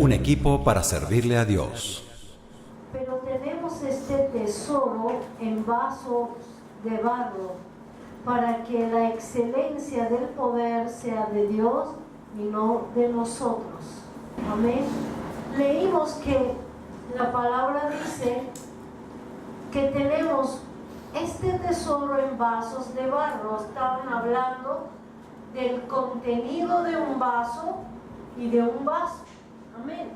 un equipo para servirle a Dios. Pero tenemos este tesoro en vasos de barro para que la excelencia del poder sea de Dios y no de nosotros. Amén. Leímos que la palabra dice que tenemos este tesoro en vasos de barro. Estaban hablando del contenido de un vaso y de un vaso. Amén.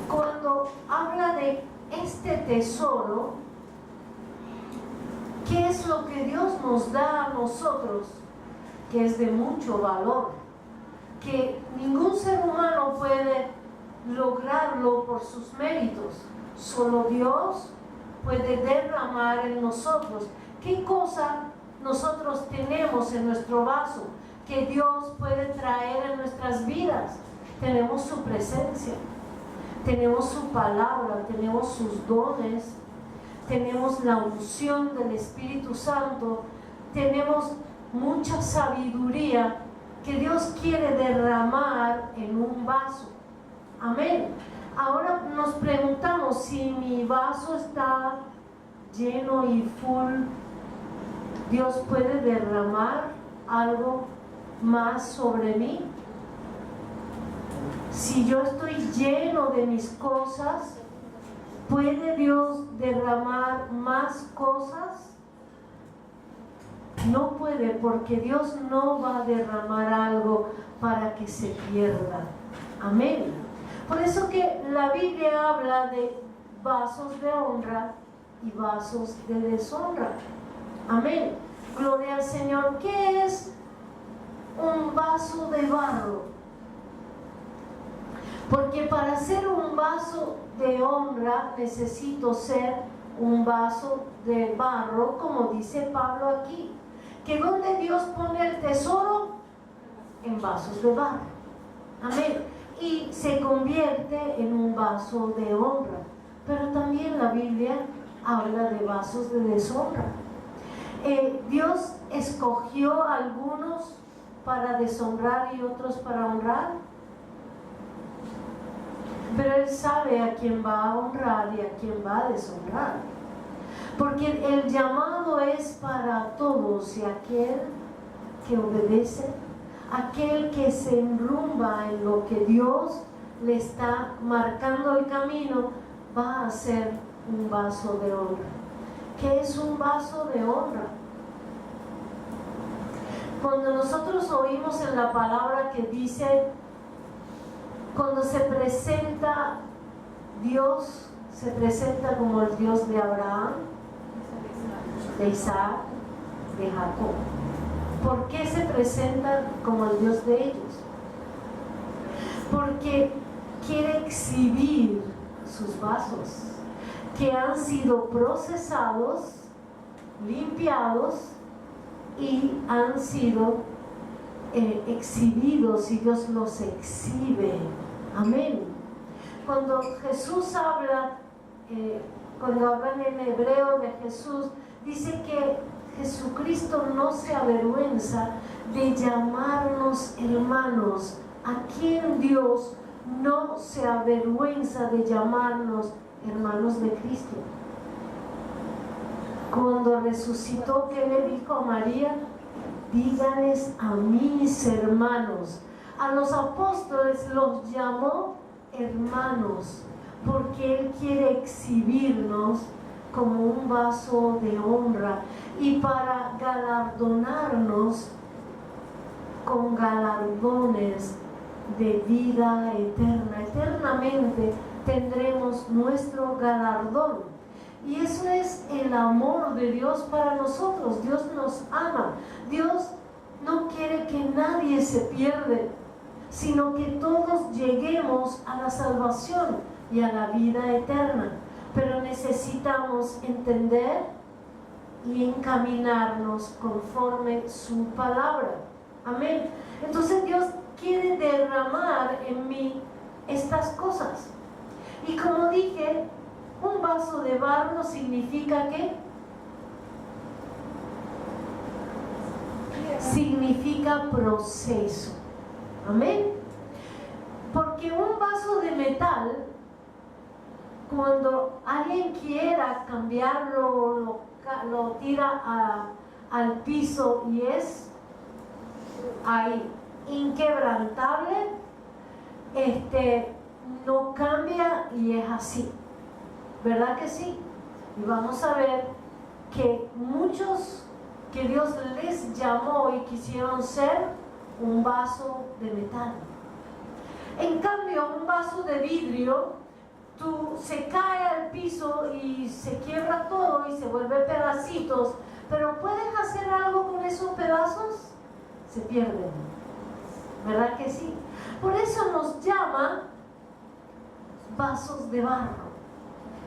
Cuando habla de este tesoro, ¿qué es lo que Dios nos da a nosotros? Que es de mucho valor, que ningún ser humano puede lograrlo por sus méritos. Solo Dios puede derramar en nosotros. ¿Qué cosa nosotros tenemos en nuestro vaso que Dios puede traer en nuestras vidas? Tenemos su presencia, tenemos su palabra, tenemos sus dones, tenemos la unción del Espíritu Santo, tenemos mucha sabiduría que Dios quiere derramar en un vaso. Amén. Ahora nos preguntamos, si mi vaso está lleno y full, ¿Dios puede derramar algo más sobre mí? Si yo estoy lleno de mis cosas, ¿puede Dios derramar más cosas? No puede, porque Dios no va a derramar algo para que se pierda. Amén. Por eso que la Biblia habla de vasos de honra y vasos de deshonra. Amén. Gloria al Señor. ¿Qué es un vaso de barro? Porque para ser un vaso de honra necesito ser un vaso de barro, como dice Pablo aquí. Que donde Dios pone el tesoro, en vasos de barro. Amén. Y se convierte en un vaso de honra. Pero también la Biblia habla de vasos de deshonra. Dios escogió a algunos para deshonrar y otros para honrar. Pero Él sabe a quién va a honrar y a quién va a deshonrar. Porque el llamado es para todos, y aquel que obedece, aquel que se enrumba en lo que Dios le está marcando el camino, va a ser un vaso de honra. ¿Qué es un vaso de honra? Cuando nosotros oímos en la palabra que dice, cuando se presenta Dios, se presenta como el Dios de Abraham, de Isaac, de Jacob. ¿Por qué se presenta como el Dios de ellos? Porque quiere exhibir sus vasos, que han sido procesados, limpiados y han sido exhibidos, y Dios los exhibe. Amén. Cuando Jesús habla, cuando hablan en hebreo de Jesús, dice que Jesucristo no se avergüenza de llamarnos hermanos. ¿A quién Dios no se avergüenza de llamarnos hermanos de Cristo? Cuando resucitó, ¿qué le dijo a María? Díganles a mis hermanos. A los apóstoles los llamó hermanos, porque Él quiere exhibirnos como un vaso de honra y para galardonarnos con galardones de vida eterna. Eternamente tendremos nuestro galardón. Y eso es el amor de Dios para nosotros. Dios nos ama. Dios no quiere que nadie se pierda, sino que todos lleguemos a la salvación y a la vida eterna. Pero necesitamos entender y encaminarnos conforme su palabra. Amén. Entonces Dios quiere derramar en mí estas cosas. Y como dije, un vaso de barro significa ¿qué? Significa proceso. Amén. Porque un vaso de metal, cuando alguien quiera cambiarlo, lo tira al piso y es ahí inquebrantable, no cambia y es así, ¿verdad que sí? Y vamos a ver que muchos que Dios les llamó y quisieron ser un vaso de metal. En cambio, un vaso de vidrio, se cae al piso y se quiebra todo y se vuelve pedacitos, pero ¿pueden hacer algo con esos pedazos? Se pierden, ¿verdad que sí? Por eso nos llama vasos de barro,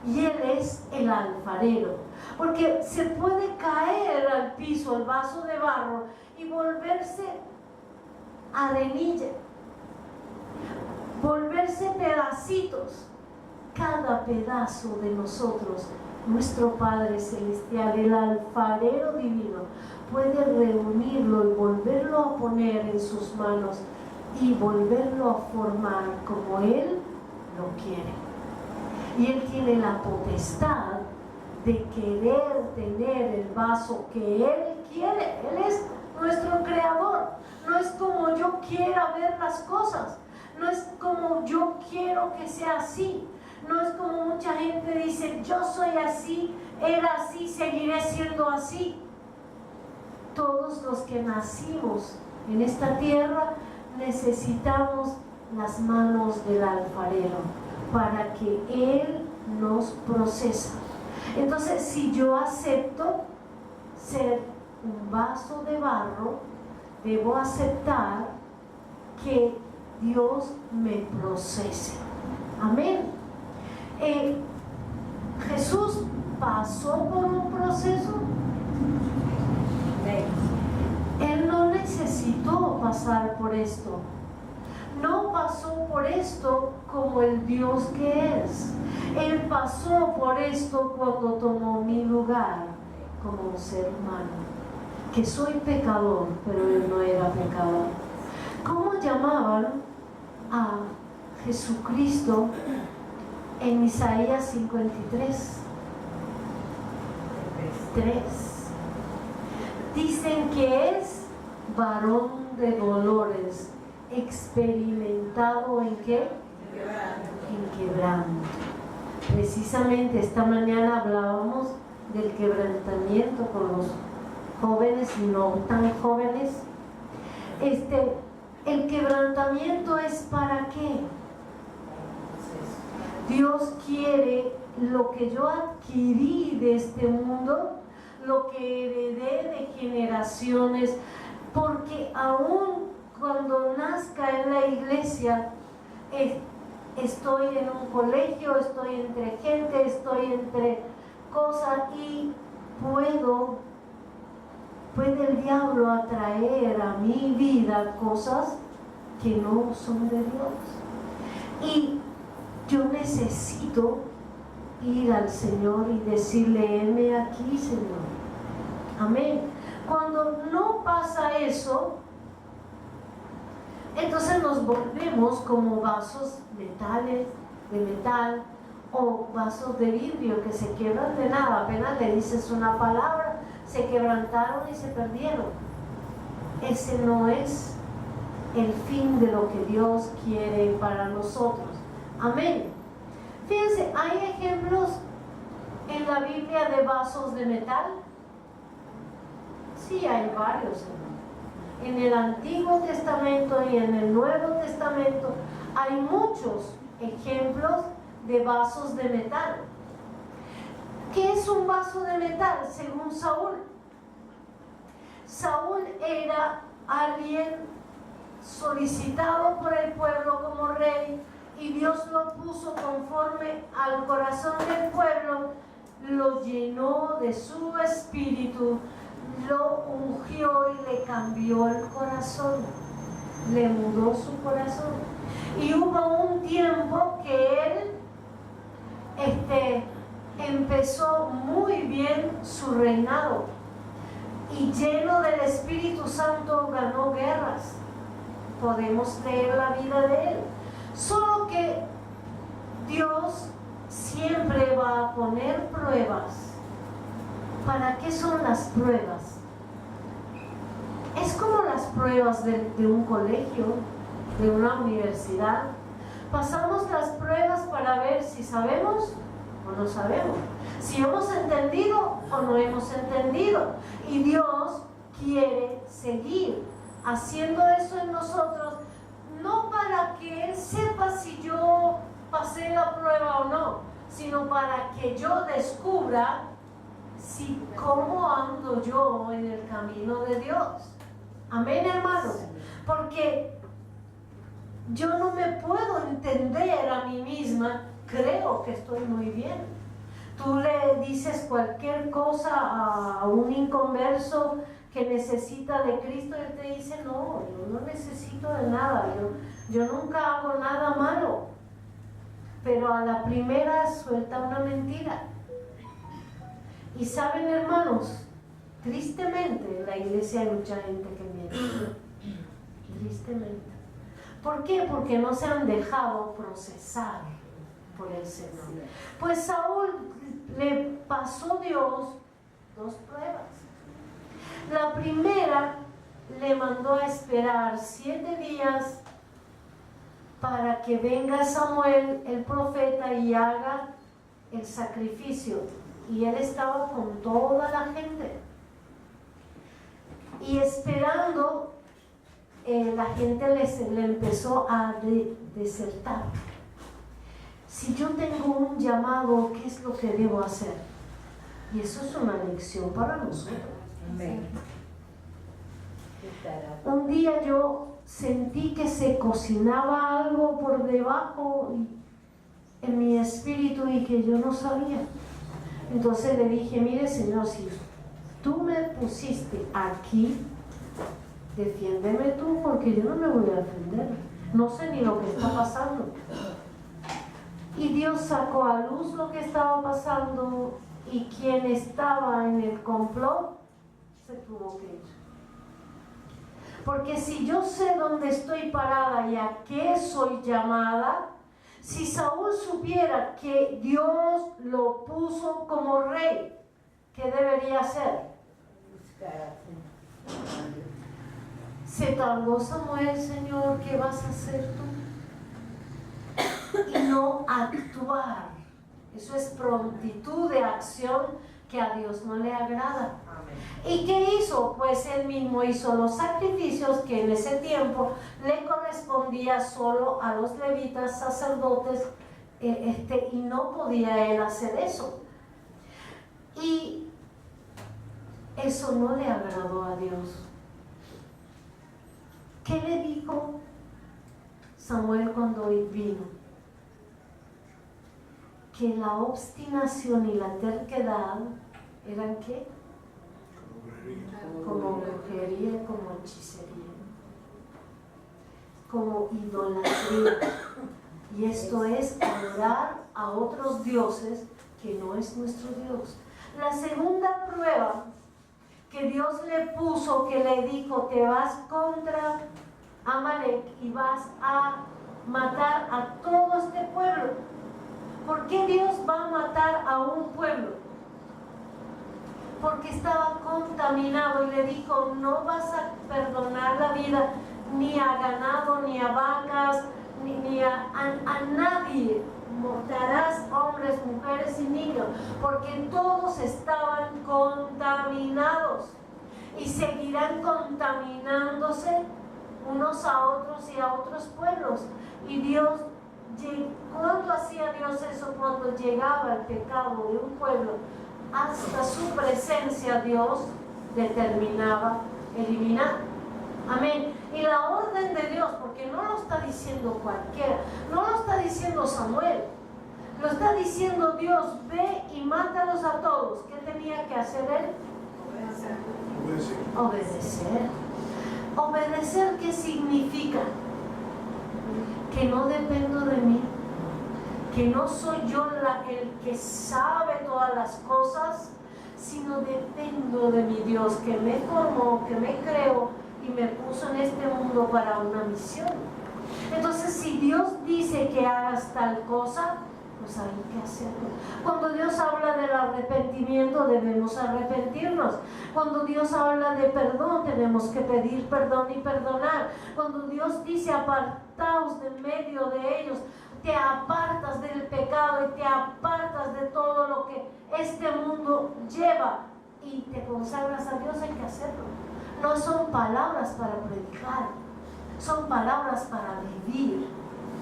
y Él es el alfarero, porque se puede caer al piso el vaso de barro y volverse arenilla, volverse pedacitos. Cada pedazo de nosotros, nuestro Padre Celestial, el alfarero divino, puede reunirlo y volverlo a poner en sus manos y volverlo a formar como Él lo quiere. Y Él tiene la potestad de querer tener el vaso que Él quiere. Él es nuestro creador. No es como yo quiera ver las cosas, no es como yo quiero que sea así. No es como mucha gente dice, yo soy así, era así, seguiré siendo así. Todos los que nacimos en esta tierra necesitamos las manos del alfarero para que Él nos procesa. Entonces, si yo acepto ser un vaso de barro, debo aceptar que Dios me procese. Amén. Jesús pasó por un proceso. Él no necesitó pasar por esto. No pasó por esto como el Dios que es. Él pasó por esto cuando tomó mi lugar como un ser humano. Que soy pecador, pero Él no era pecador. ¿Cómo llamaban a Jesucristo en Isaías 53? 3. Dicen que es varón de dolores, experimentado ¿en qué? En quebranto. Precisamente esta mañana hablábamos del quebrantamiento con los jóvenes y no tan jóvenes. El quebrantamiento es ¿para qué? Dios quiere lo que yo adquirí de este mundo, lo que heredé de generaciones, porque aún cuando nazca en la iglesia, estoy en un colegio, estoy entre gente, estoy entre cosas y puede el diablo atraer a mi vida cosas que no son de Dios. Y yo necesito ir al Señor y decirle, heme aquí, Señor. Amén. Cuando no pasa eso, entonces nos volvemos como vasos de metal o vasos de vidrio que se quiebran de nada. Apenas le dices una palabra, se quebrantaron y se perdieron. Ese no es el fin de lo que Dios quiere para nosotros. Amén. Fíjense, hay ejemplos en la Biblia de vasos de metal. Sí, hay varios, hermano. En el Antiguo Testamento y en el Nuevo Testamento hay muchos ejemplos de vasos de metal. ¿Qué es un vaso de metal? Según Saúl. Saúl era alguien solicitado por el pueblo como rey, y Dios lo puso conforme al corazón del pueblo, lo llenó de su espíritu, lo ungió y le cambió el corazón, le mudó su corazón. Y hubo un tiempo que él empezó muy bien su reinado y lleno del Espíritu Santo ganó guerras. Podemos leer la vida de él. Solo que Dios siempre va a poner pruebas. ¿Para qué son las pruebas? Es como las pruebas de un colegio, de una universidad. Pasamos las pruebas para ver si sabemos o no sabemos, si hemos entendido o no hemos entendido. Y Dios quiere seguir haciendo eso en nosotros, no para que Él sepa si yo pasé la prueba o no, sino para que yo descubra si cómo ando yo en el camino de Dios. Amén, hermanos. Porque yo no me puedo entender a mí misma. Creo que estoy muy bien. Tú le dices cualquier cosa a un inconverso que necesita de Cristo, él te dice, no, yo no necesito de nada, yo nunca hago nada malo. Pero a la primera suelta una mentira. Y saben, hermanos, tristemente en la iglesia hay mucha gente que miente. Tristemente. ¿Por qué? Porque no se han dejado procesar por el Señor. Pues Saúl le pasó Dios 2 pruebas. La primera le mandó a esperar 7 días para que venga Samuel, el profeta, y haga el sacrificio. Y él estaba con toda la gente. Y esperando, la gente le empezó a desertar. Si yo tengo un llamado, ¿qué es lo que debo hacer? Y eso es una lección para nosotros. Amén. Un día yo sentí que se cocinaba algo por debajo en mi espíritu y que yo no sabía. Entonces le dije, mire Señor, si tú me pusiste aquí, defiéndeme tú, porque yo no me voy a defender. No sé ni lo que está pasando. Y Dios sacó a luz lo que estaba pasando, y quien estaba en el complot se tuvo que ir. Porque si yo sé dónde estoy parada y a qué soy llamada, si Saúl supiera que Dios lo puso como rey, ¿qué debería hacer? Se tardó Samuel, Señor, ¿qué vas a hacer tú? Y no actuar. Eso es prontitud de acción que a Dios no le agrada. ¿Y qué hizo? Pues él mismo hizo los sacrificios que en ese tiempo le correspondía solo a los levitas, sacerdotes, y no podía él hacer eso. Y eso no le agradó a Dios. ¿Qué le dijo Samuel cuando vino? Que la obstinación y la terquedad eran ¿qué? Como brujería, como hechicería, como idolatría. Y esto es adorar a otros dioses que no es nuestro Dios. La segunda prueba que Dios le puso, que le dijo, te vas contra Amalek y vas a matar a todo este pueblo. ¿Por qué Dios va a matar a un pueblo? Porque estaba contaminado, y le dijo, no vas a perdonar la vida ni a ganado, ni a vacas, ni a nadie. Matarás hombres, mujeres y niños, porque todos estaban contaminados y seguirán contaminándose unos a otros y a otros pueblos. Y Dios, ¿cuándo hacía Dios eso? Cuando llegaba el pecado de un pueblo, hasta su presencia Dios determinaba eliminar. Amén. Y la orden de Dios, porque no lo está diciendo cualquiera, no lo está diciendo Samuel, lo está diciendo Dios, ve y mátalos a todos. ¿Qué tenía que hacer él? Obedecer. Obedecer, ¿qué significa? Que no dependo de mí, que no soy yo el que sabe todas las cosas, sino dependo de mi Dios, que me formó, que me creó y me puso en este mundo para una misión. Entonces, si Dios dice que hagas tal cosa, pues hay que hacerlo. Cuando Dios habla del arrepentimiento, debemos arrepentirnos. Cuando Dios habla de perdón, tenemos que pedir perdón y perdonar. Cuando Dios dice apartaos de medio de ellos, te apartas del pecado y te apartas de todo lo que este mundo lleva y te consagras a Dios, hay que hacerlo. No son palabras para predicar, son palabras para vivir.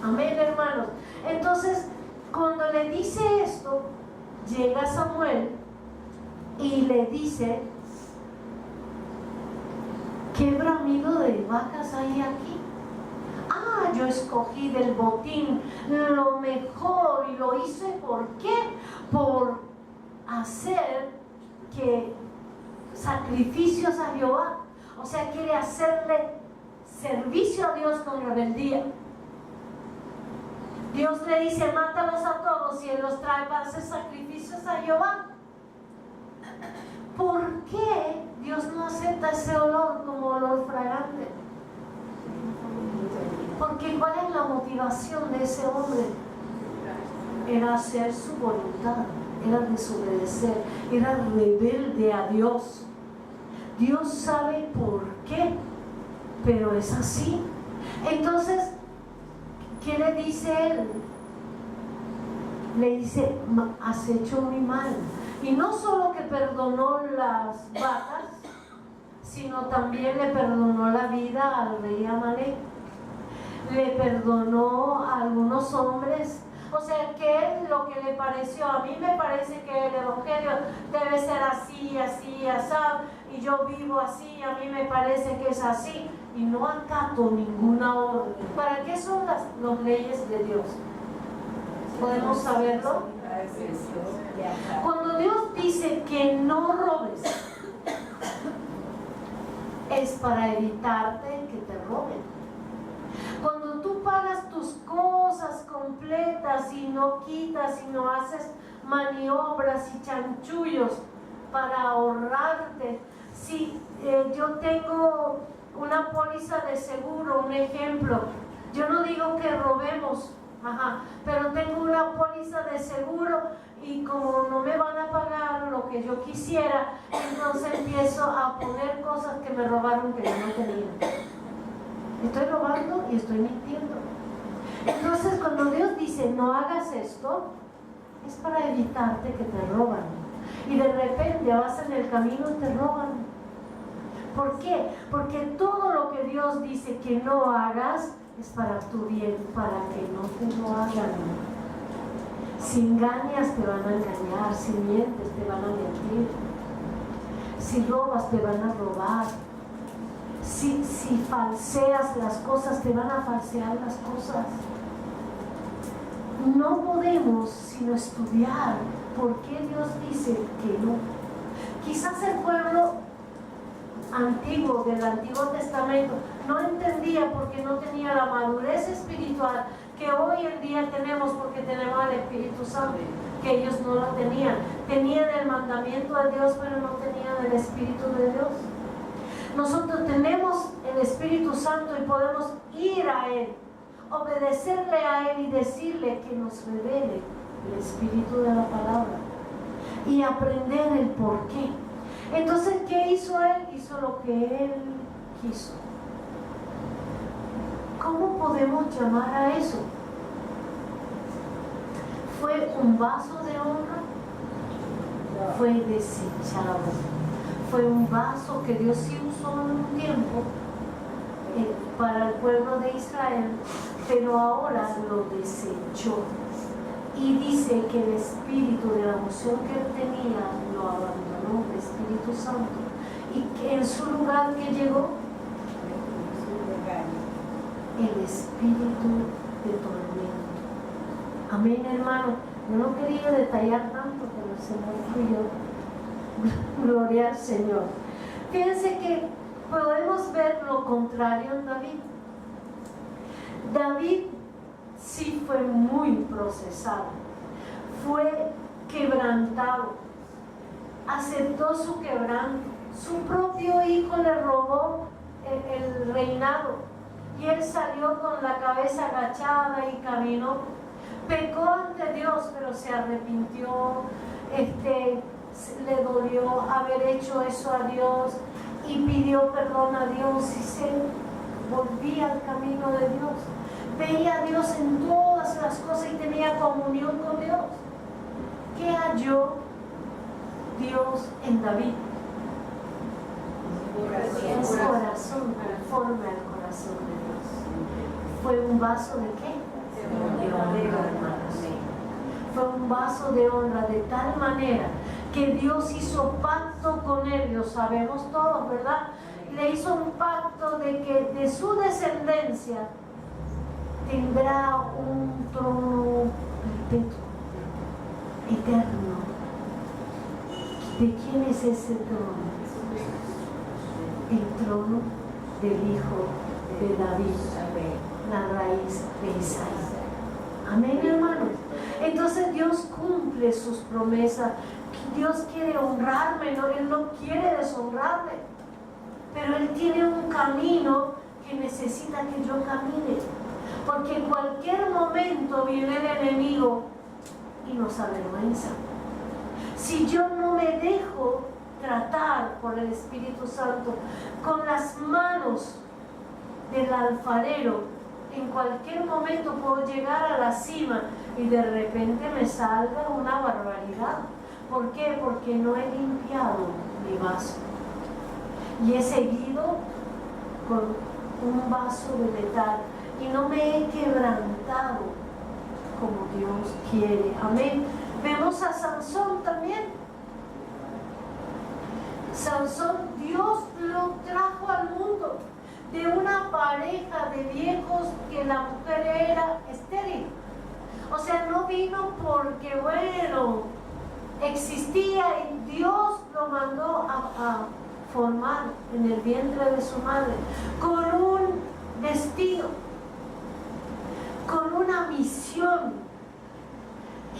Amén, hermanos. Entonces, cuando le dice esto, llega Samuel y le dice: ¿qué bramido de vacas hay aquí? Ah, yo escogí del botín lo mejor y lo hice, ¿por qué? Por hacer que sacrificios a Jehová. O sea, quiere hacerle servicio a Dios con rebeldía. Dios le dice: mátalos a todos, y él los trae para hacer sacrificios a Jehová. ¿Por qué Dios no acepta ese olor como olor fragante? Porque ¿cuál es la motivación de ese hombre? Era hacer su voluntad, era desobedecer, era rebelde a Dios. Dios sabe por qué, pero es así. Entonces, ¿qué le dice él? Le dice: has hecho muy mal. Y no solo que perdonó las vacas, sino también le perdonó la vida al rey Amalek. Le perdonó a algunos hombres. O sea, que es lo que le pareció. A mí me parece que el evangelio debe ser así, así, asado, y yo vivo así, a mí me parece que es así, y no acato ninguna orden. ¿Para qué son las leyes de Dios? ¿Podemos saberlo? Cuando Dios dice que no robes, es para evitarte que te roben. Cuando tú pagas tus cosas completas y no quitas y no haces maniobras y chanchullos para ahorrarte. Si yo tengo una póliza de seguro, un ejemplo, yo no digo que robemos, pero tengo una póliza de seguro y como no me van a pagar lo que yo quisiera, entonces empiezo a poner cosas que me robaron que yo no tenía. Estoy robando y estoy mintiendo. Entonces, cuando Dios dice no hagas esto, es para evitarte que te roban. Y de repente vas en el camino y te roban. ¿Por qué? Porque todo lo que Dios dice que no hagas es para tu bien, para que no te lo hagan. Si engañas, te van a engañar. Si mientes, te van a mentir. Si robas, te van a robar. Si falseas las cosas, te van a falsear las cosas. No podemos sino estudiar por qué Dios dice que no. Quizás el pueblo antiguo, del Antiguo Testamento, no entendía porque no tenía la madurez espiritual que hoy en día tenemos, porque tenemos al Espíritu Santo, que ellos no lo tenían. Tenían el mandamiento de Dios, pero no tenían el Espíritu de Dios. Nosotros tenemos el Espíritu Santo y podemos ir a Él, obedecerle a Él y decirle que nos revele el Espíritu de la palabra y aprender el por qué. Entonces, ¿qué hizo Él? Hizo lo que Él quiso. ¿Cómo podemos llamar a eso? ¿Fue un vaso de honra? Fue desechado. Fue un vaso que Dios sí usó en un tiempo para el pueblo de Israel, pero ahora lo desechó. Y dice que el espíritu de la unción que él tenía lo abandonó, el Espíritu Santo, y que en su lugar que llegó el espíritu de tormento. Amén, hermano. Yo no quería detallar tanto, pero el Señor fui yo. Gloria al Señor. Fíjense que podemos ver lo contrario en David. David sí fue muy procesado, fue quebrantado, aceptó su quebranto. Su propio hijo le robó el reinado, y él salió con la cabeza agachada y caminó. Pecó ante Dios, pero se arrepintió, le dolió haber hecho eso a Dios y pidió perdón a Dios y se volvía al camino de Dios. Veía a Dios en todas las cosas y tenía comunión con Dios. ¿Qué halló Dios en David? El corazón, conforme al corazón de Dios. ¿Fue un vaso de qué? De honra, hermanos. Fue un vaso de honra de tal manera que Dios hizo pacto con él, lo sabemos todos, ¿verdad? Le hizo un pacto de que de su descendencia tendrá un trono perpetuo, eterno. ¿De quién es ese trono? El trono del Hijo de David, la raíz de Isaías. Amén, hermanos. Entonces Dios cumple sus promesas. Dios quiere honrarme, no, Él no quiere deshonrarme, pero Él tiene un camino que necesita que yo camine, porque en cualquier momento viene el enemigo y nos avergüenza. Si yo no me dejo tratar por el Espíritu Santo con las manos del alfarero, en cualquier momento puedo llegar a la cima y de repente me salga una barbaridad. ¿Por qué? Porque no he limpiado mi vaso y he seguido con un vaso de metal y no me he quebrantado como Dios quiere. Amén. Vemos a Sansón también. Sansón, Dios lo trajo al mundo de una pareja de viejos que la mujer era estéril. O sea, no vino porque, bueno, existía y Dios lo mandó a formar en el vientre de su madre con un destino, con una misión.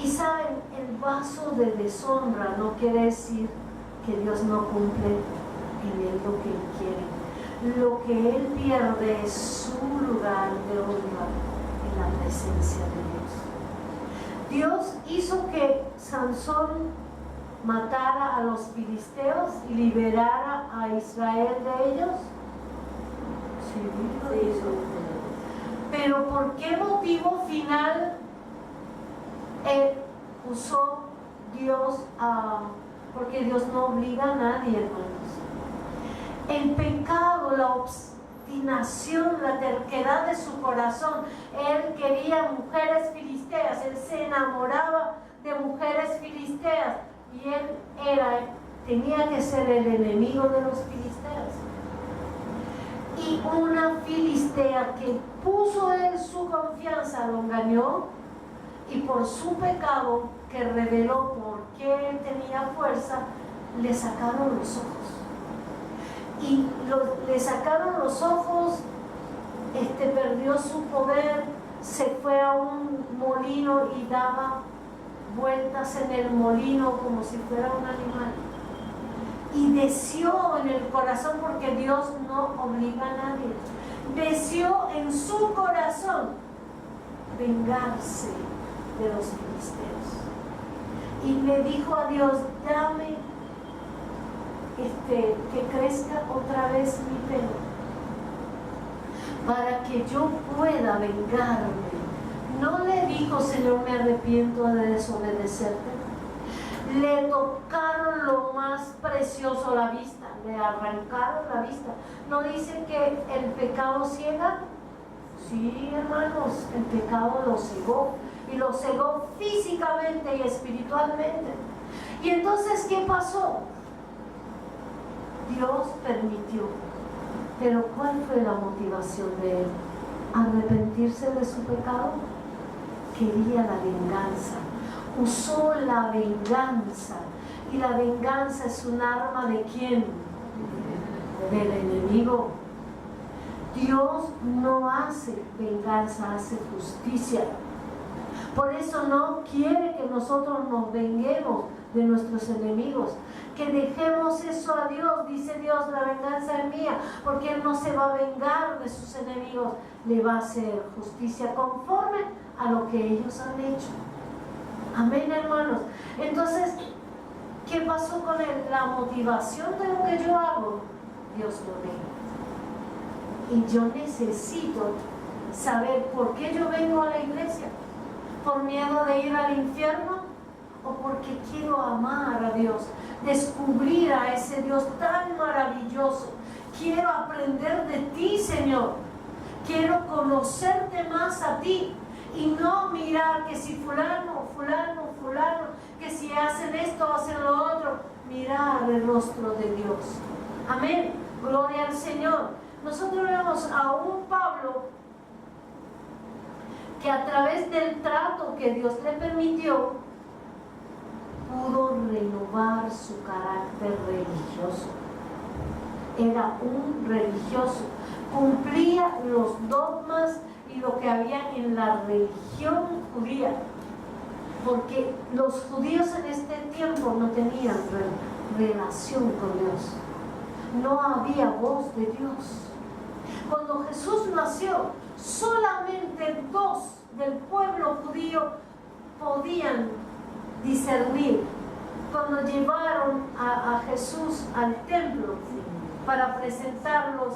Y saben, el vaso de deshonra no quiere decir que Dios no cumple en él lo que él quiere. Lo que él pierde es su lugar de honra en la presencia de Dios. Dios hizo que Sansón matara a los filisteos y liberara a Israel de ellos. Sí, lo hizo. Pero ¿por qué motivo final usó Dios porque Dios no obliga a nadie, hermanos? El pecado, la obstinación, la terquedad de su corazón. Él quería mujeres filisteas, él se enamoraba de mujeres filisteas y él tenía que ser el enemigo de los filisteos. Y una filistea que puso en su confianza lo engañó, y por su pecado que reveló por qué él tenía fuerza, le sacaron los ojos. Y le sacaron los ojos, perdió su poder, se fue a un molino y daba vueltas en el molino como si fuera un animal. Y deseó en el corazón, porque Dios no obliga a nadie, deseó en su corazón vengarse de los filisteos. Y le dijo a Dios: dame que crezca otra vez mi pelo para que yo pueda vengarme. No le dijo: Señor, me arrepiento de desobedecerte. Le tocaron lo más precioso, la vista, le arrancaron la vista. ¿No dice que el pecado ciega? Sí, hermanos, el pecado lo cegó, y lo cegó físicamente y espiritualmente. Y entonces, ¿qué pasó? Dios permitió. Pero ¿cuál fue la motivación de él? ¿Arrepentirse de su pecado? Quería la venganza. Usó la venganza. Y la venganza es un arma ¿de quién? Del enemigo. Dios no hace venganza, hace justicia. Por eso no quiere que nosotros nos venguemos de nuestros enemigos. Que dejemos eso a Dios. Dice Dios, la venganza es mía, porque Él no se va a vengar de sus enemigos, le va a hacer justicia conforme a lo que ellos han hecho. Amén, hermanos. Entonces, ¿qué pasó con él? La motivación de lo que yo hago, Dios lo ve. Y yo necesito saber por qué yo vengo a la iglesia. ¿Por miedo de ir al infierno? ¿O porque quiero amar a Dios? Descubrir a ese Dios tan maravilloso. Quiero aprender de ti, Señor. Quiero conocerte más a ti. Y no mirar que si fulano, que si hacen esto, hacen lo otro. Mirar el rostro de Dios. Amén. Gloria al Señor. Nosotros vemos a un Pablo que a través del trato que Dios le permitió, pudo renovar su carácter religioso. Era un religioso. Cumplía los dogmas y lo que había en la religión judía, porque los judíos en este tiempo no tenían relación con Dios, no había voz de Dios. Cuando Jesús nació, solamente 2 del pueblo judío podían discernir. Cuando llevaron a Jesús al templo para presentarlos,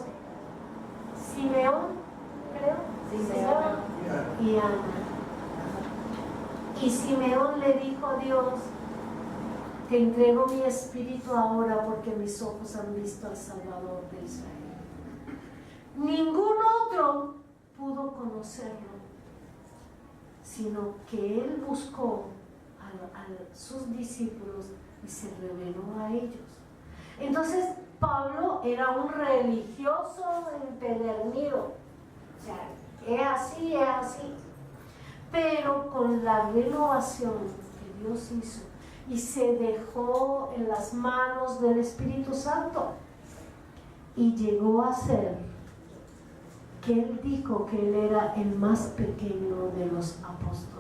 Simeón, creo, Simeón y Ana. Y Simeón le dijo a Dios: te entrego mi espíritu ahora, porque mis ojos han visto al Salvador de Israel. Ningún otro pudo conocerlo, sino que él buscó a sus discípulos y se reveló a ellos. Entonces Pablo era un religioso empedernido. O sea, es así, pero con la renovación que Dios hizo y se dejó en las manos del Espíritu Santo, y llegó a ser que él dijo que él era el más pequeño de los apóstoles.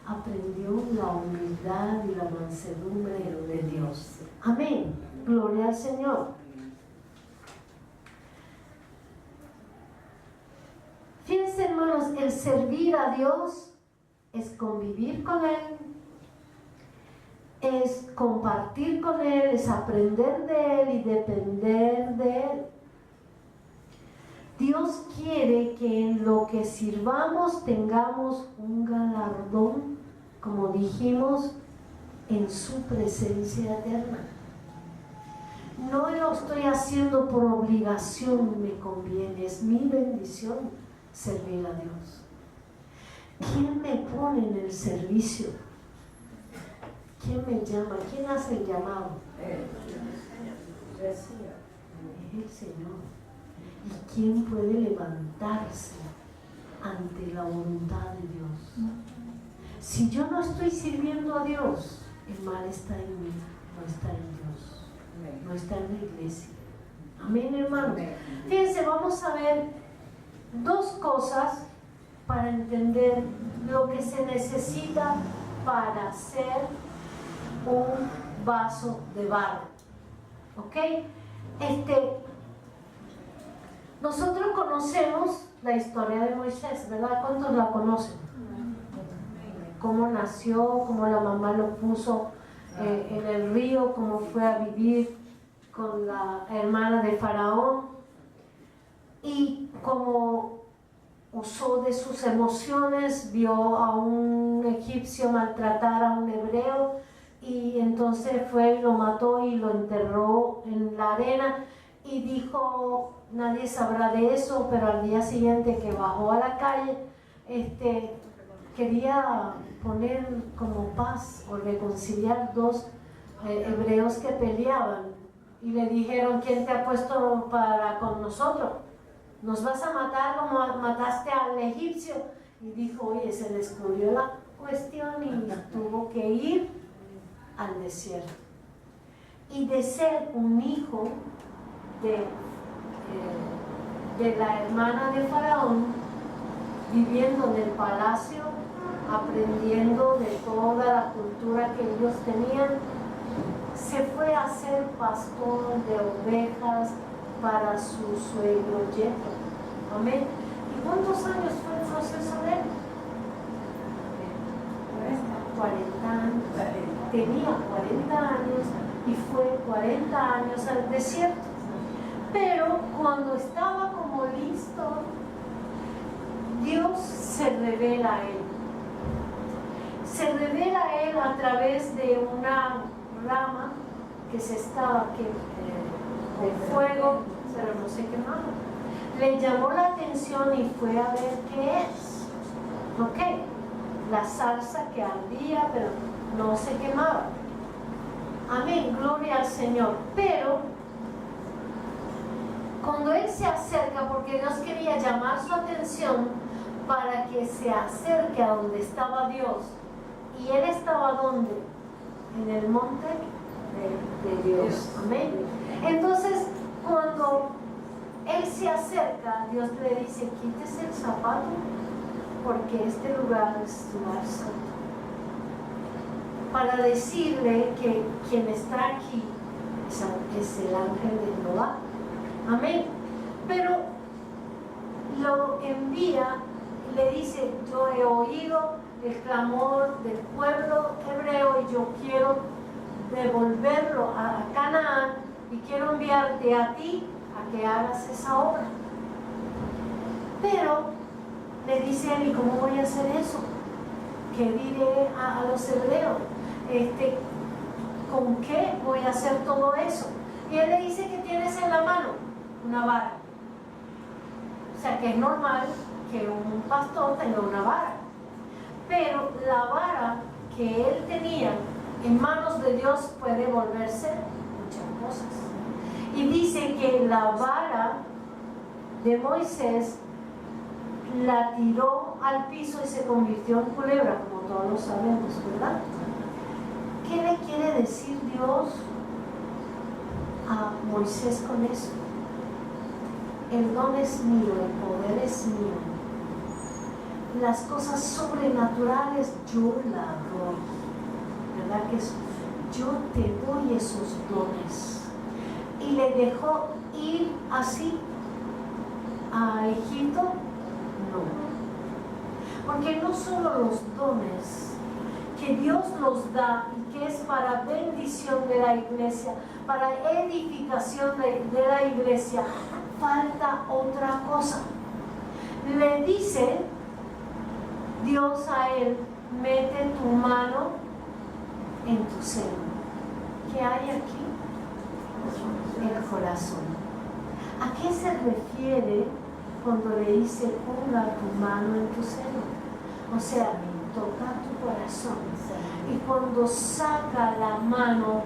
Aprendió la humildad y la mansedumbre de Dios. Amén. Gloria al Señor. Fíjense, hermanos, el servir a Dios es convivir con Él, es compartir con Él, es aprender de Él y depender de Él. Dios quiere que en lo que sirvamos tengamos un galardón, como dijimos, en su presencia eterna. No lo estoy haciendo por obligación, me conviene, es mi bendición servir a Dios. ¿Quién me pone en el servicio? ¿Quién me llama? ¿Quién hace el llamado? Es el Señor. ¿Y quién puede levantarse ante la voluntad de Dios? Si yo no estoy sirviendo a Dios, el mal está en mí, no está en Dios, no está en la iglesia. Amén, hermanos. Fíjense, vamos a ver 2 cosas para entender lo que se necesita para ser un vaso de barro. ¿Ok? Nosotros conocemos la historia de Moisés, ¿verdad? ¿Cuántos la conocen? Cómo nació, cómo la mamá lo puso en el río, cómo fue a vivir con la hermana de Faraón, y cómo usó de sus emociones, vio a un egipcio maltratar a un hebreo, y entonces fue y lo mató y lo enterró en la arena, y dijo: nadie sabrá de eso. Pero al día siguiente que bajó a la calle, quería poner como paz o reconciliar 2 hebreos que peleaban, y le dijeron: ¿quién te ha puesto para con nosotros? ¿Nos vas a matar como mataste al egipcio? Y dijo: oye, se descubrió la cuestión y tuvo que ir al desierto. Y de ser un hijo de la hermana de Faraón, viviendo en el palacio aprendiendo de toda la cultura que ellos tenían, se fue a ser pastor de ovejas para su suegro Jethro. Amén. ¿Y cuántos años fue el proceso de él? 40 años. Tenía 40 años y fue 40 años al desierto. Pero cuando estaba como listo, Dios se revela a él. Se revela a él a través de una rama que se estaba de fuego, pero no se quemaba. Le llamó la atención y fue a ver qué es. Ok, la zarza que ardía, pero no se quemaba. Amén, gloria al Señor. Pero cuando él se acerca, porque Dios quería llamar su atención para que se acerque a donde estaba Dios, y él estaba ¿dónde? En el monte de Dios. Amén. Entonces, cuando él se acerca, Dios le dice: quítese el zapato, porque este lugar es lugar santo. Para decirle que quien está aquí es el ángel de Jehová. Amén. Pero lo envía y le dice: yo he oído el clamor del pueblo hebreo y yo quiero devolverlo a Canaán y quiero enviarte a ti a que hagas esa obra. Pero le dice él: ¿y cómo voy a hacer eso? ¿Qué diré a los hebreos? ¿Con qué voy a hacer todo eso? Y él le dice: que tienes en la mano una vara. O sea que es normal que un pastor tenga una vara, pero la vara que él tenía en manos de Dios puede volverse muchas cosas. Y dice que la vara de Moisés la tiró al piso y se convirtió en culebra, como todos lo sabemos, ¿verdad? ¿Qué le quiere decir Dios a Moisés con eso? El don es mío, el poder es mío. Las cosas sobrenaturales yo las doy. ¿Verdad que eso? Yo te doy esos dones. Y le dejó ir así a Egipto. No. Porque no solo los dones que Dios nos da y que es para bendición de la iglesia, para edificación de la iglesia, falta otra cosa. Le dice Dios a él: mete tu mano en tu seno. ¿Qué hay aquí? El corazón. ¿A qué se refiere cuando le dice: ponga tu mano en tu seno? O sea, toca tu corazón. Y cuando saca la mano,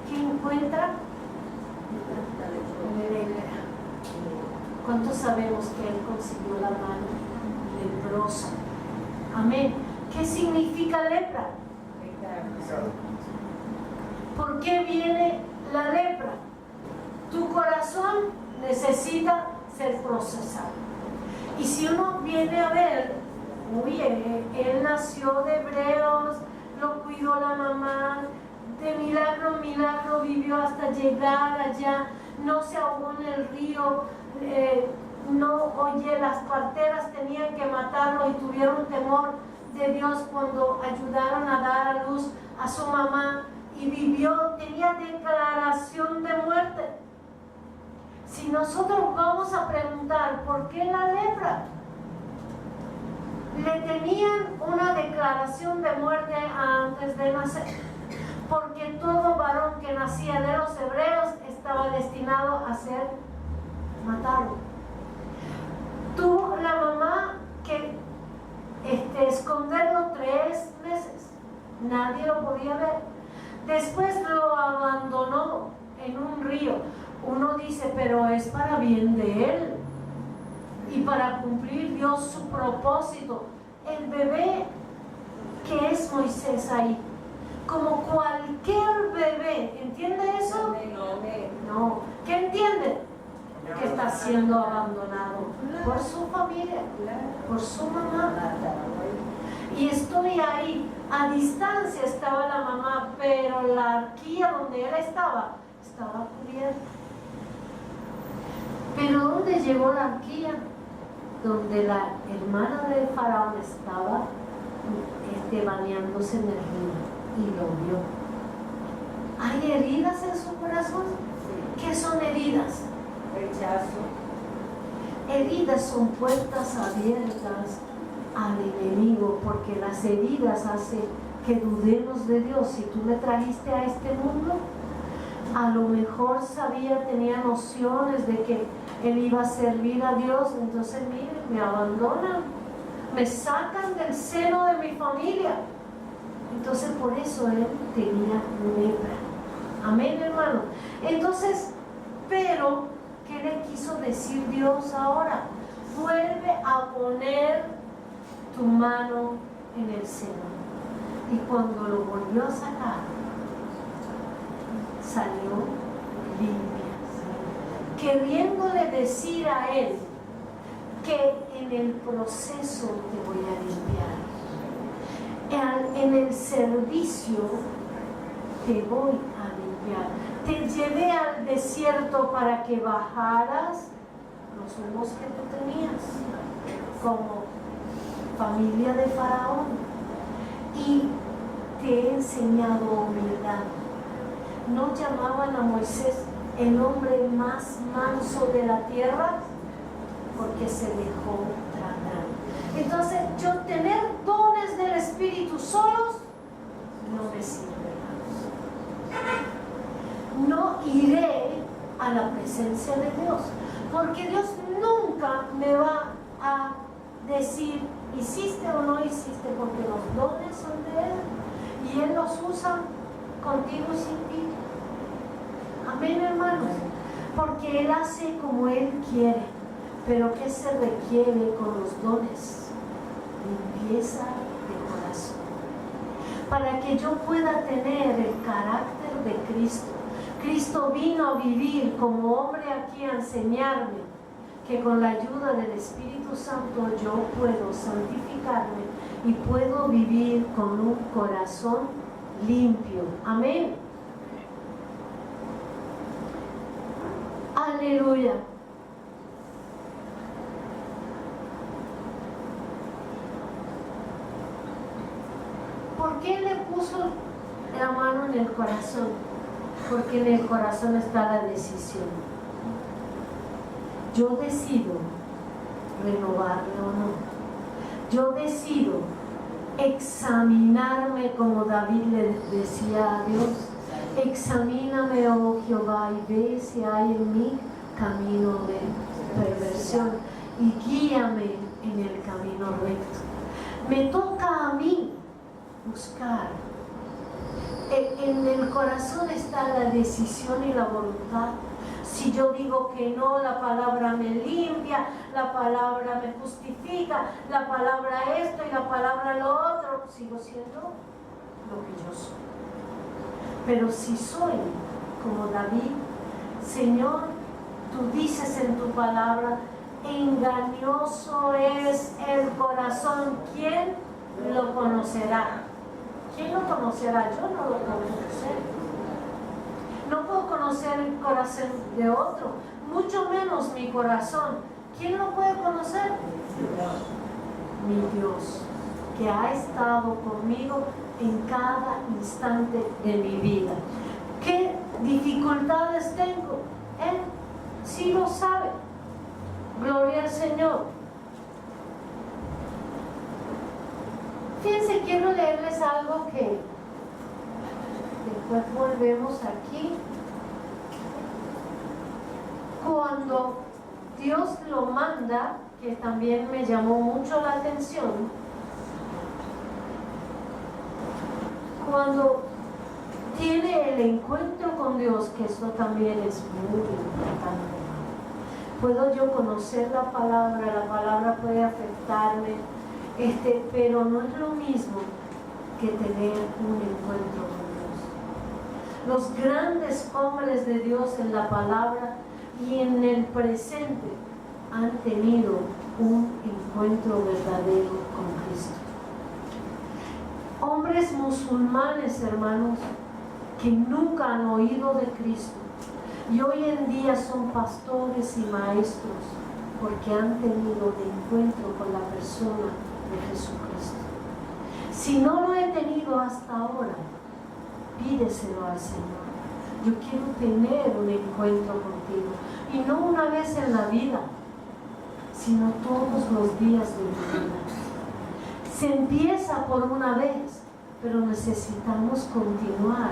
¿qué encuentra? Lepra. ¿Cuántos sabemos que él consiguió la mano leprosa? Amén. ¿Qué significa lepra? ¿Por qué viene la lepra? Tu corazón necesita ser procesado. Y si uno viene a ver, oye, él nació de hebreos, lo cuidó la mamá, de milagro en milagro vivió hasta llegar allá, no se ahogó en el río, las parteras tenían que matarlo y tuvieron temor de Dios cuando ayudaron a dar a luz a su mamá, y vivió, tenía declaración de muerte. Si nosotros vamos a preguntar ¿por qué la lepra? Le tenían una declaración de muerte antes de nacer, porque todo varón que nacía de los hebreos estaba destinado a ser matado. Tuvo la mamá que esconderlo 3 meses, nadie lo podía ver. Después lo abandonó en un río. Uno dice, pero es para bien de él y para cumplir Dios su propósito. El bebé que es Moisés ahí, como cualquier bebé, ¿entiende eso? No. ¿Qué entiende? Que está siendo abandonado por su familia, por su mamá. Y estoy ahí, a distancia estaba la mamá, pero la arquía donde él estaba cubierta. Pero ¿dónde llegó la arquía? Donde la hermana del faraón estaba bañándose en el río y lo vio. ¿Hay heridas en su corazón? ¿Qué son heridas? Rechazo. Heridas son puertas abiertas al enemigo, porque las heridas hacen que dudemos de Dios. Si tú me trajiste a este mundo, a lo mejor tenía nociones de que él iba a servir a Dios, entonces miren, me abandonan, me sacan del seno de mi familia. Entonces por eso él tenía lepra. Amén, hermano. Entonces, pero ¿qué le quiso decir Dios ahora? Vuelve a poner tu mano en el seno. Y cuando lo volvió a sacar, salió limpia, queriéndole decir a él que en el proceso te voy a limpiar, en el servicio te voy a limpiar. Te llevé al desierto para que bajaras los humos que tú tenías como familia de Faraón, y te he enseñado humildad. ¿No llamaban a Moisés el hombre más manso de la tierra? Porque se dejó tratar. Entonces, yo tener dones del Espíritu solos no me sirve. No iré a la presencia de Dios, porque Dios nunca me va a decir hiciste o no hiciste, porque los dones son de Él y Él los usa contigo y sin ti. Amén, hermanos. Porque Él hace como Él quiere. Pero ¿qué se requiere con los dones? Limpieza de corazón. Para que yo pueda tener el carácter de Cristo. Cristo vino a vivir como hombre aquí a enseñarme que con la ayuda del Espíritu Santo yo puedo santificarme y puedo vivir con un corazón limpio. Amén. Aleluya. ¿Por qué le puso la mano en el corazón? Porque en el corazón está la decisión. Yo decido renovarme o no. Yo decido examinarme como David le decía a Dios. Examíname, oh Jehová, y ve si hay en mí camino de perversión y guíame en el camino recto. Me toca a mí buscar. En el corazón está la decisión y la voluntad. Si yo digo que no, la palabra me limpia, la palabra me justifica, la palabra esto y la palabra lo otro, sigo siendo lo que yo soy. Pero si soy como David, Señor, tú dices en tu palabra, engañoso es el corazón, ¿quién lo conocerá? ¿Quién lo conocerá? Yo no lo puedo conocer. No puedo conocer el corazón de otro, mucho menos mi corazón. ¿Quién lo puede conocer? Mi Dios, que ha estado conmigo en cada instante de mi vida. ¿Qué dificultades tengo? Él sí lo sabe. Gloria al Señor. Fíjense, quiero leerles algo que después volvemos aquí. Cuando Dios lo manda, que también me llamó mucho la atención, cuando tiene el encuentro con Dios, que eso también es muy importante. Puedo yo conocer la palabra puede afectarme, pero no es lo mismo que tener un encuentro con Dios. Los grandes hombres de Dios en la palabra y en el presente han tenido un encuentro verdadero con Cristo. hombres musulmanes, hermanos, que nunca han oído de Cristo y hoy en día son pastores y maestros porque han tenido de encuentro con la persona de Jesucristo. Si no lo he tenido hasta ahora, pídeselo al Señor. Yo quiero tener un encuentro contigo, y no una vez en la vida, sino todos los días de mi vida. Se empieza por una vez, pero necesitamos continuar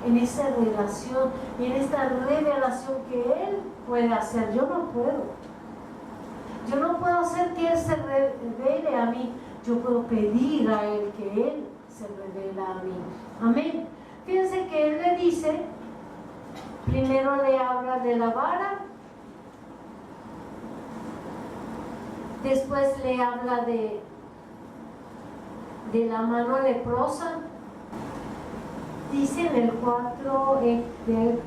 en esa relación, en esta revelación que Él puede hacer. Yo no puedo. Yo no puedo hacer que Él se revele a mí. Yo puedo pedir a Él que Él se revele a mí. Amén. Fíjense que Él le dice, primero le habla de la vara, después le habla de la mano leprosa. Dice en el 4 de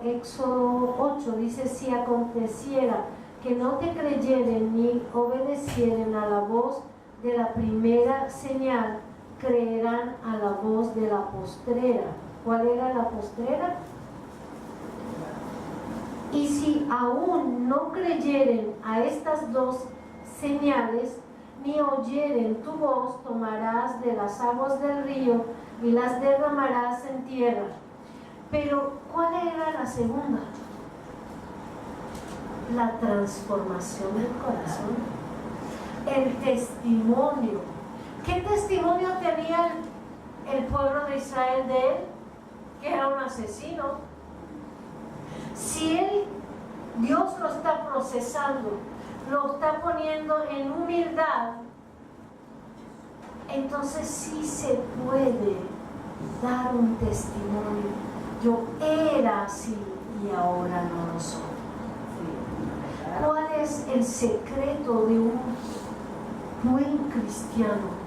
Éxodo 8, dice: si aconteciera que no te creyeren ni obedecieren a la voz de la primera señal, creerán a la voz de la postrera. ¿Cuál era la postrera? Y si aún no creyeren a estas dos señales, ni oyeren tu voz, tomarás de las aguas del río y las derramarás en tierra. Pero, ¿cuál era la segunda? La transformación del corazón, el testimonio. ¿Qué testimonio tenía el pueblo de Israel de él? Que era un asesino. Si Dios lo está procesando, lo está poniendo en humildad, entonces sí se puede dar un testimonio. Yo era así y ahora no lo soy. ¿Cuál es el secreto de un buen cristiano?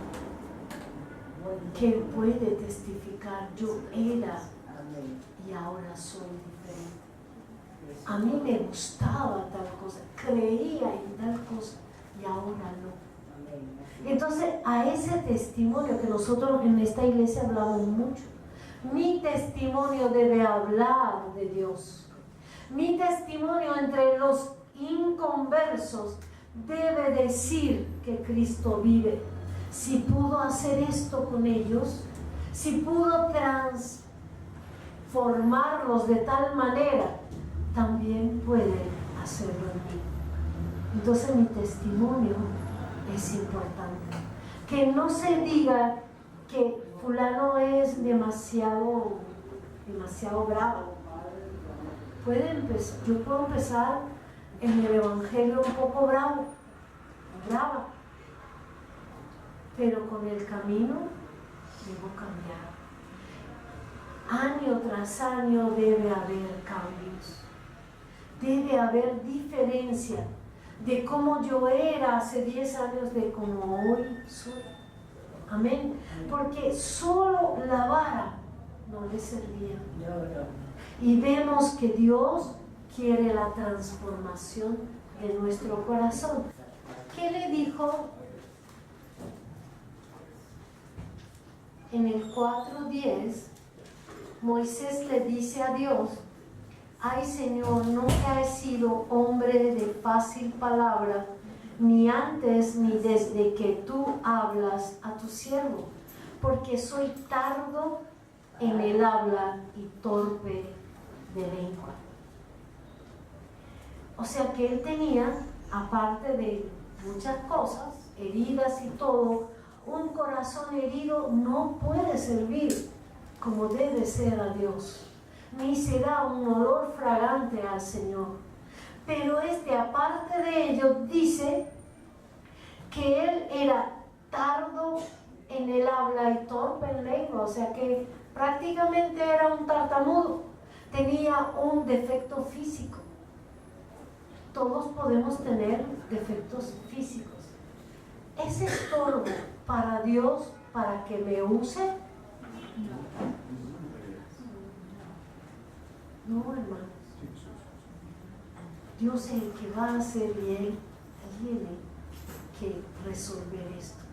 Que puede testificar: yo era y ahora soy diferente. A mí me gustaba tal cosa, creía en tal cosa y ahora no. Entonces, a ese testimonio que nosotros en esta iglesia hablamos mucho, mi testimonio debe hablar de Dios. Mi testimonio entre los inconversos debe decir que Cristo vive. Si pudo hacer esto con ellos, si pudo transformarlos de tal manera, también puede hacerlo en mí. Entonces mi testimonio es importante. Que no se diga que fulano es demasiado bravo. Yo puedo empezar en el evangelio un poco brava, pero con el camino debo cambiar. Año tras año debe haber cambios, debe haber diferencia de cómo yo era hace 10 años de cómo hoy soy. Amén. Porque solo la vara no le servía. Y vemos que Dios quiere la transformación en nuestro corazón. ¿Qué le dijo en el 4:10? Moisés le dice a Dios: ay Señor, nunca he sido hombre de fácil palabra, ni antes ni desde que tú hablas a tu siervo, porque soy tardo en el habla y torpe de lengua. O sea que él tenía, aparte de muchas cosas, heridas y todo, un corazón herido no puede servir como debe ser a Dios, ni será un olor fragante al Señor. Pero aparte de ello, dice que él era tardo en el habla y torpe en lengua, o sea que prácticamente era un tartamudo, tenía un defecto físico. Todos podemos tener defectos físicos. ¿Es estorbo para Dios para que me use? No, hermanos. Dios es el que va a hacer bien, tiene que resolver esto.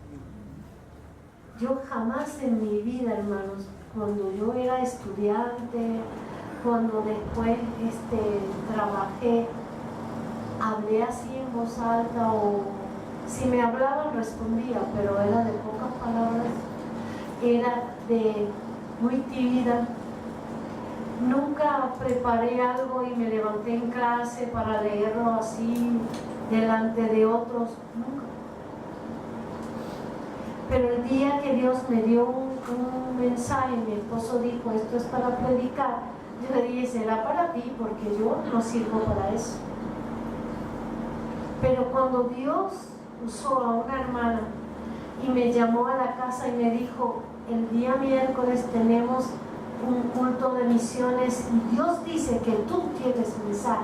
Yo jamás en mi vida, hermanos, cuando yo era estudiante, cuando después trabajé, hablé así en voz alta, o si me hablaban respondía, pero era de pocas palabras, era de muy tímida. Nunca preparé algo y me levanté en clase para leerlo así delante de otros, nunca. Pero el día que Dios me dio un mensaje, mi esposo dijo, esto es para predicar, yo le dije, será para ti, porque yo no sirvo para eso. Pero cuando Dios usó a una hermana y me llamó a la casa y me dijo, el día miércoles tenemos un culto de misiones y Dios dice que tú tienes mensaje.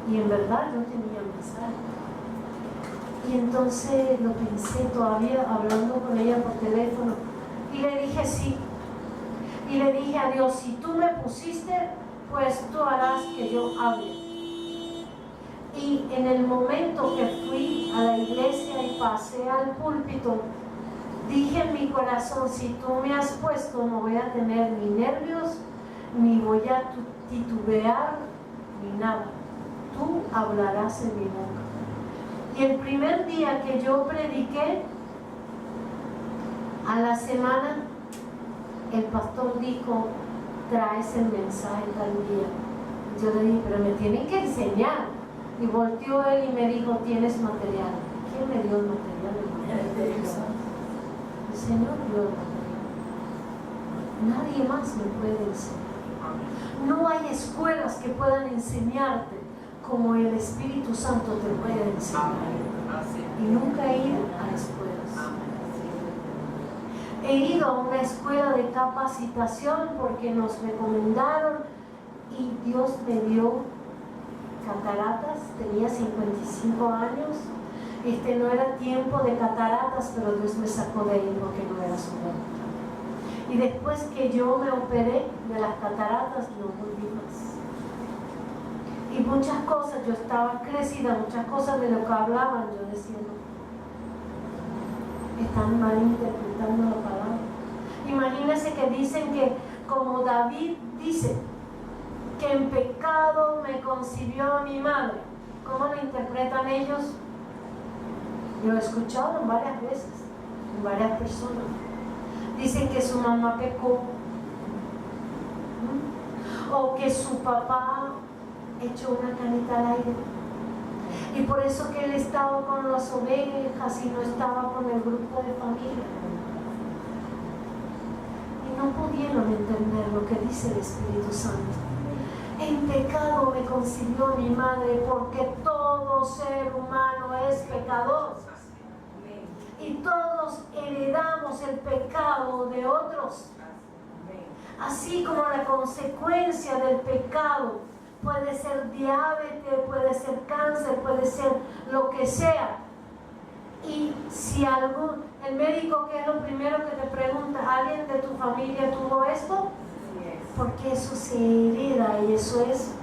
Y en verdad yo tenía mensaje. Y entonces lo pensé todavía hablando con ella por teléfono y le dije sí. Y le dije a Dios, si tú me pusiste, pues tú harás que yo hable. Y en el momento que fui a la iglesia y pasé al púlpito, dije en mi corazón, si tú me has puesto, no voy a tener ni nervios, ni voy a titubear, ni nada. Tú hablarás en mi boca. Y el primer día que yo prediqué, a la semana, el pastor dijo, traes el mensaje tal día. Y yo le dije, pero me tienen que enseñar. Y volteó él y me dijo, tienes material. ¿Quién me dio el material? El Señor dio el material. Nadie más me puede enseñar. No hay escuelas que puedan enseñarte como el Espíritu Santo te puede enseñar. Y nunca he ido a escuelas. He ido a una escuela de capacitación porque nos recomendaron y Dios me dio cataratas. Tenía 55 años. No era tiempo de cataratas, pero Dios me sacó de ahí porque no era su voluntad. Y después que yo me operé de las cataratas, no volví más. Y muchas cosas, yo estaba crecida, muchas cosas de lo que hablaban, yo decía, no, están mal interpretando la palabra. Imagínense que dicen que, como David dice, que en pecado me concibió mi madre. ¿Cómo lo interpretan ellos? Lo he escuchado varias veces, en varias personas. Dicen que su mamá pecó, o que su papá echó una canita al aire. Y por eso que él estaba con las ovejas y no estaba con el grupo de familia. Y no pudieron entender lo que dice el Espíritu Santo. En pecado me concibió mi madre, porque todo ser humano es pecador. Y todos heredamos el pecado de otros. Así como la consecuencia del pecado puede ser diabetes, puede ser cáncer, puede ser lo que sea. Y si el médico, ¿qué es lo primero que te pregunta? ¿Alguien de tu familia tuvo esto? Porque eso se hereda y eso es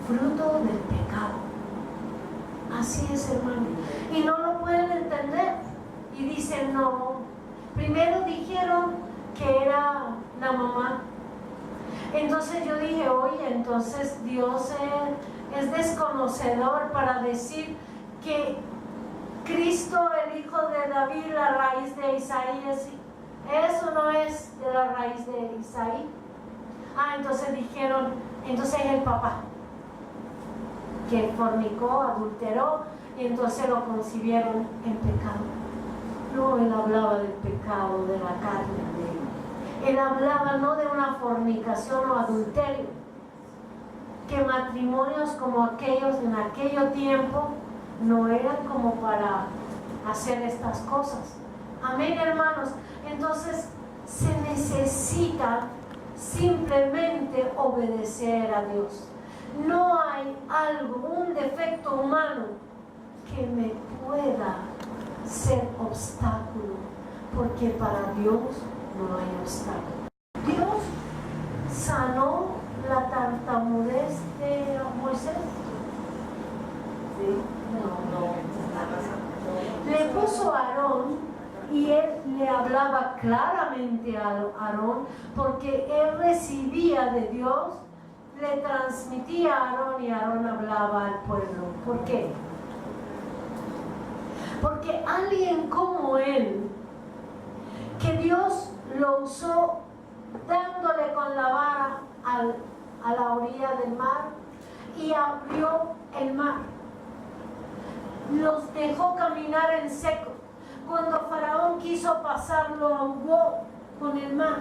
fruto del pecado. Así es, hermano. Y no lo pueden entender. Y dicen, no. Primero dijeron que era la mamá. Entonces yo dije, oye, entonces Dios es desconocedor para decir que Cristo, el hijo de David, la raíz de Isaí, eso no es de la raíz de Isaí. Entonces dijeron, entonces es el papá que fornicó, adulteró, y entonces lo concibieron en pecado. No, él hablaba del pecado, de la carne de él. Él hablaba no de una fornicación o adulterio, que matrimonios como aquellos en aquel tiempo no eran como para hacer estas cosas. Amén, hermanos. Entonces se necesita simplemente obedecer a Dios. No hay algo, un defecto humano que me pueda ser obstáculo, porque para Dios no hay obstáculo. Dios sanó la tartamudez de Moisés. ¿Sí? No. Le puso a Aarón Y él le hablaba claramente a Aarón, porque él recibía de Dios, le transmitía a Aarón y Aarón hablaba al pueblo. ¿Por qué? Porque alguien como él, que Dios lo usó dándole con la vara a la orilla del mar y abrió el mar, los dejó caminar en seco. Cuando Faraón quiso pasar, lo ahogó con el mar.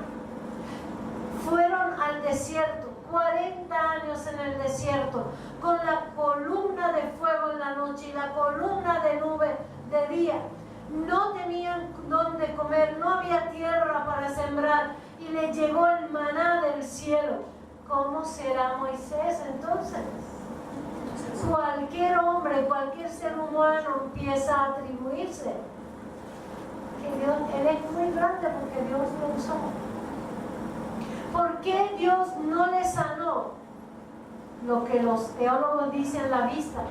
Fueron al desierto, 40 años en el desierto, con la columna de fuego en la noche y la columna de nube de día. No tenían dónde comer, no había tierra para sembrar y le llegó el maná del cielo. ¿Cómo será Moisés entonces? Cualquier hombre, cualquier ser humano empieza a atribuirse que Dios, él es muy grande porque Dios lo usó. ¿Por qué Dios no le sanó? Lo que los teólogos dicen la vista.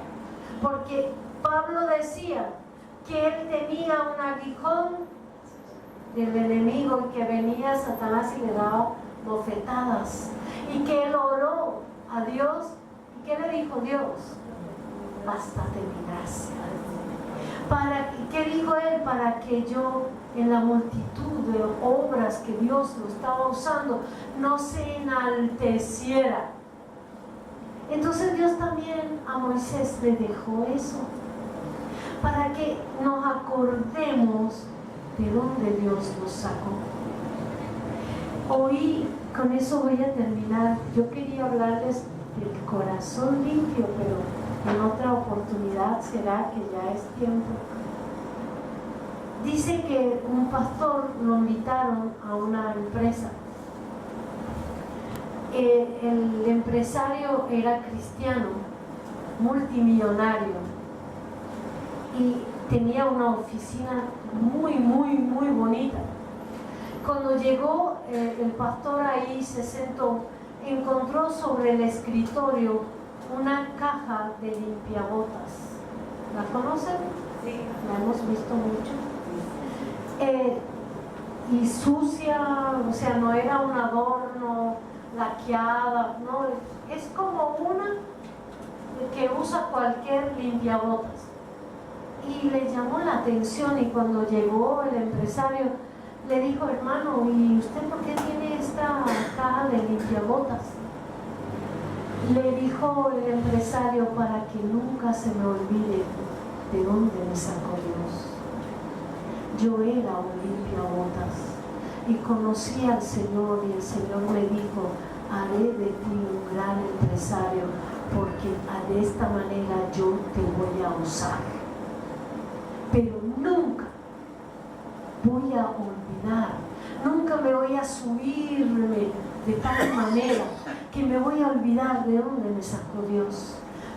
Porque Pablo decía que él tenía un aguijón del enemigo y que venía Satanás y le daba bofetadas. Y que él oró a Dios. ¿Y qué le dijo Dios? Bástate mi gracia. ¿Qué dijo él? Para que yo, en la multitud de obras que Dios lo estaba usando, no se enalteciera. Entonces Dios también a Moisés le dejó eso, para que nos acordemos de dónde Dios nos sacó. Hoy, con eso voy a terminar. Yo quería hablarles del corazón limpio, pero en otra oportunidad será que ya es tiempo. Dice que un pastor lo invitaron a una empresa. El empresario era cristiano, multimillonario, y tenía una oficina muy bonita. Cuando llegó el pastor ahí, se sentó, encontró sobre el escritorio una caja de limpiabotas. ¿La conocen? Sí. La hemos visto mucho. Y sucia, o sea, no era un adorno, laqueada, no, es como una que usa cualquier limpiabotas. Y le llamó la atención, y cuando llegó el empresario le dijo: hermano, ¿y usted por qué tiene esta caja de limpiabotas? Le dijo el empresario: para que nunca se me olvide de dónde me sacó Dios. Yo era un limpiabotas y conocí al Señor, y el Señor me dijo: haré de ti un gran empresario, porque de esta manera yo te voy a usar. Pero nunca voy a olvidar, nunca me voy a subirme de tal manera que me voy a olvidar de dónde me sacó Dios.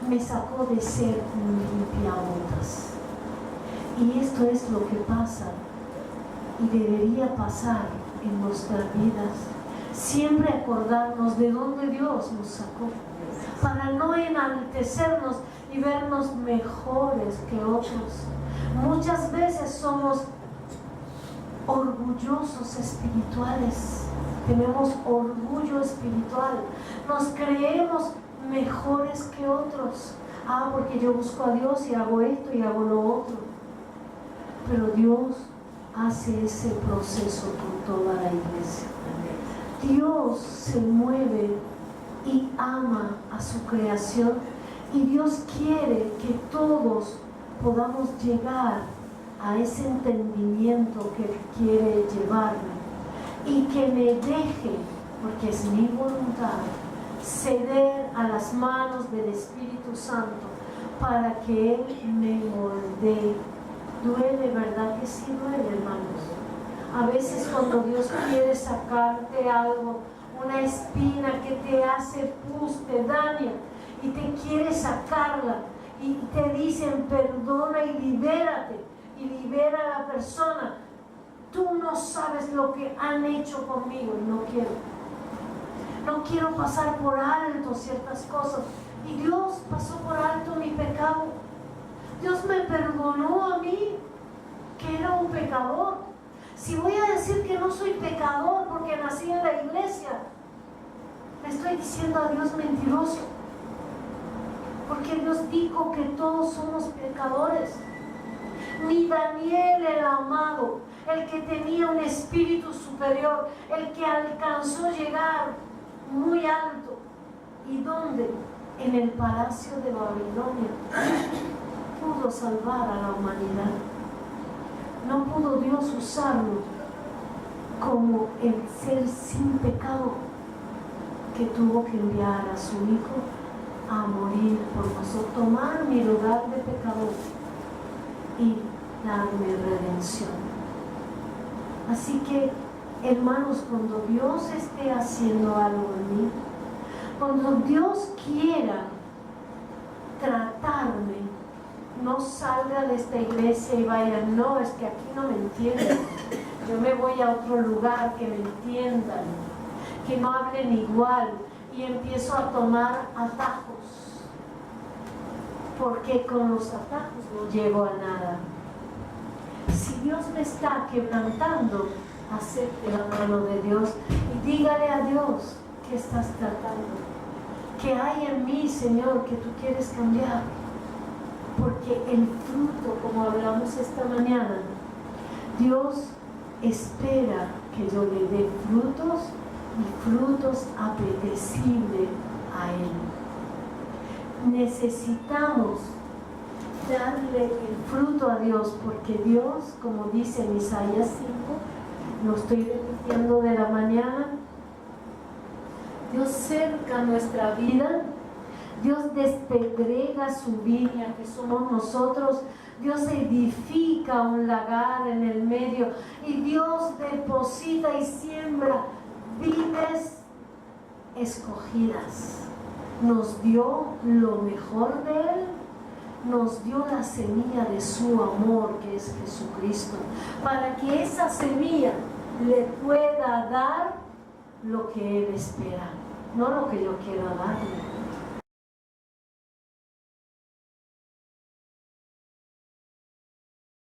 Me sacó de ser un limpiabotas. Y esto es lo que pasa y debería pasar en nuestras vidas. Siempre acordarnos de dónde Dios nos sacó, para no enaltecernos y vernos mejores que otros. Muchas veces somos orgullosos espirituales, tenemos orgullo espiritual, nos creemos mejores que otros. Porque yo busco a Dios y hago esto y hago lo otro. Pero Dios hace ese proceso con toda la iglesia. Dios se mueve y ama a su creación, y Dios quiere que todos podamos llegar a ese entendimiento que Él quiere llevarme, y que me deje, porque es mi voluntad, ceder a las manos del Espíritu Santo para que Él me moldee. Duele, ¿verdad que sí duele, hermanos? A veces cuando Dios quiere sacarte algo, una espina que te hace pus, te daña y te quiere sacarla, y te dicen: perdona y libérate, y libera a la persona. Tú no sabes lo que han hecho conmigo y no quiero pasar por alto ciertas cosas. Y Dios pasó por alto mi pecado. Dios me perdonó a mí, que era un pecador. Si voy a decir que no soy pecador porque nací en la iglesia, le estoy diciendo a Dios mentiroso. Porque Dios dijo que todos somos pecadores. Ni Daniel el amado, el que tenía un espíritu superior, el que alcanzó llegar muy alto. ¿Y dónde? En el palacio de Babilonia. Pudo salvar a la humanidad. No pudo Dios usarlo como el ser sin pecado que tuvo que enviar a su hijo a morir por nosotros, tomar mi lugar de pecador y darme redención. Así que, hermanos, cuando Dios esté haciendo algo en mí, cuando Dios quiera tratarme, no salga de esta iglesia y vaya, no, es que aquí no me entienden, yo me voy a otro lugar que me entiendan, que no hablen igual, y empiezo a tomar atajos, porque con los atajos no llego a nada. Si Dios me está quebrantando, acepte la mano de Dios y dígale a Dios que estás tratando, que hay en mí, Señor, que tú quieres cambiar. Porque el fruto, como hablamos esta mañana, Dios espera que yo le dé frutos y frutos apetecibles a Él. Necesitamos darle el fruto a Dios, porque Dios, como dice en Isaías 5, lo estoy repitiendo de la mañana, Dios cerca nuestra vida, Dios despedrega su viña, que somos nosotros. Dios edifica un lagar en el medio y Dios deposita y siembra vides escogidas. Nos dio lo mejor de Él, nos dio la semilla de su amor, que es Jesucristo, para que esa semilla le pueda dar lo que Él espera, no lo que yo quiero darle.